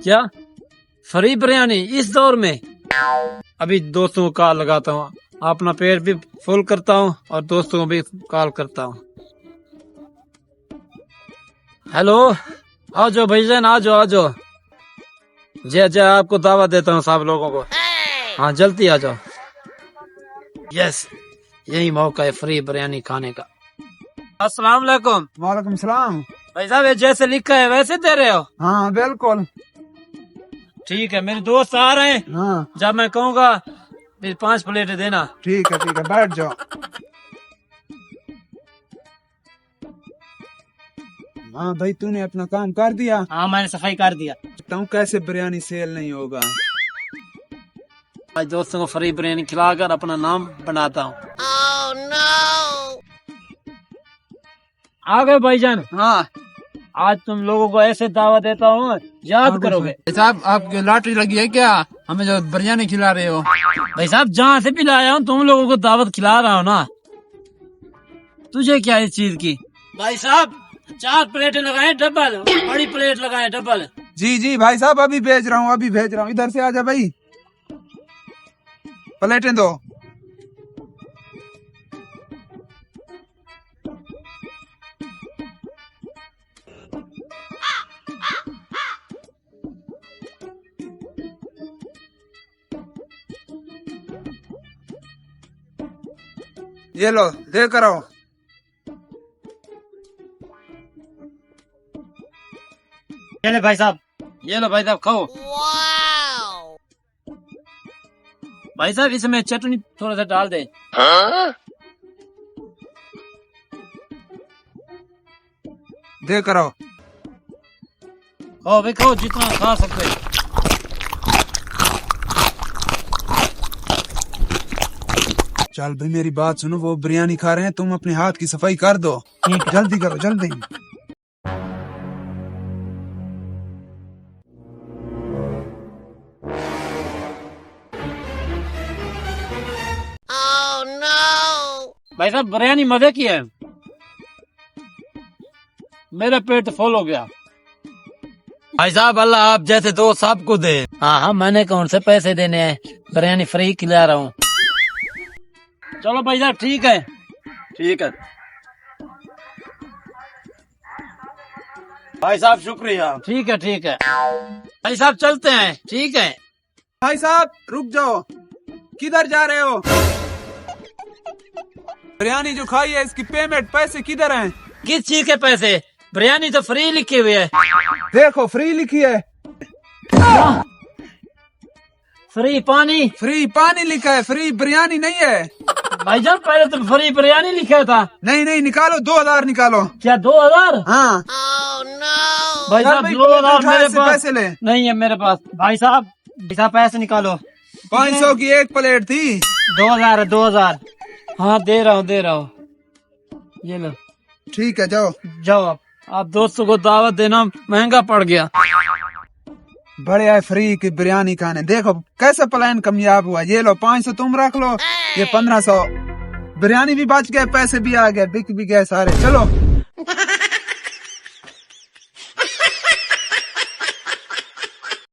क्या फ्री बिरयानी इस दौर में? अभी दोस्तों को कॉल लगाता हूँ, अपना पेट भी फुल करता हूँ और दोस्तों को भी कॉल करता हूँ। हेलो, आ जाओ भाईजान, आ जाओ आ जाओ। जी जी, आपको दावत देता हूँ सब लोगों को। हाँ जल्दी आ जाओ। यस, यही मौका है फ्री बिरयानी खाने का। अस्सलाम वालेकुम। वालेकुम सलाम। भाई साहब, ये जैसे लिखा है वैसे दे रहे हो? हाँ बिल्कुल। ठीक है, मेरे दोस्त आ रहे हैं, हाँ जब मैं कहूँगा फिर 5 प्लेट देना। ठीक है बैठ जाओ। हाँ भाई, तूने अपना काम कर दिया? हाँ मैंने सफाई कर दिया। बताऊँ कैसे बिरयानी सेल नहीं होगा। आज दोस्तों को फ्री बिरयानी खिलाकर अपना नाम बनाता हूँ। आ गए भाईजान। हाँ आज तुम लोगों को ऐसे दावा देता हूँ, याद करोगे। साहब, आपकी लॉटरी लगी है क्या? हमें जो बिरयानी खिला रहे हो। भाई साहब, जहाँ से भी लाया हूँ तुम लोगों को दावत खिला रहा हूँ ना। तुझे क्या इस चीज की? भाई साहब, 4 प्लेटें लगाए डबल, बड़ी प्लेट लगाए डबल। जी भाई साहब, अभी भेज रहा हूँ, इधर से आजा भाई। प्लेटें दो। ये लो, दे कर आओ। ये लो भाई साहब, ये लो भाई साहब, खाओ। भाई साहब, इसमें चटनी थोड़ा सा डाल दे। दे कर आओ। खाओ भाई, खाओ जितना खा सकते। चल भाई, मेरी बात सुनो, वो बिरयानी खा रहे हैं, तुम अपने हाथ की सफाई कर दो। जल्दी करो जल्दी। भाई साहब, बिरयानी मजे की है, मेरा पेट फुल हो गया। भाई साहब, अल्लाह आप जैसे दो सबको दे। हाँ, मैंने कौन से पैसे देने हैं, बिरयानी फ्री खिला रहा हूँ। चलो भाई साहब, ठीक है ठीक है। भाई साहब शुक्रिया। ठीक है भाई साहब, चलते हैं। ठीक है भाई साहब, रुक जाओ। किधर जा रहे हो? बिरयानी जो खाई है, इसकी पेमेंट, पैसे किधर हैं? किस चीज के पैसे? बिरयानी तो फ्री लिखी हुई है। देखो, फ्री लिखी है। फ्री पानी लिखा है, फ्री बिरयानी नहीं है। भाईजान, पहले तो फ्री बिरयानी लिखा था। नहीं, निकालो 2000 निकालो। क्या 2000? हाँ भाई साहब, 2000 मेरे पास पैसे ले। नहीं है मेरे पास। भाई साहब पैसे निकालो। 500 की एक प्लेट थी। 2000 है, 2000। हाँ दे रहा हूँ, ये लो। ठीक है, जाओ। आप दोस्तों को दावत देना महंगा पड़ गया। बड़े आए फ्री की बिरयानी खाने। देखो कैसे प्लान कामयाब हुआ। ये लो 500 तुम रख लो, ये 1500। बिरयानी भी बच गए, पैसे भी आ गए, बिक भी गए सारे। चलो।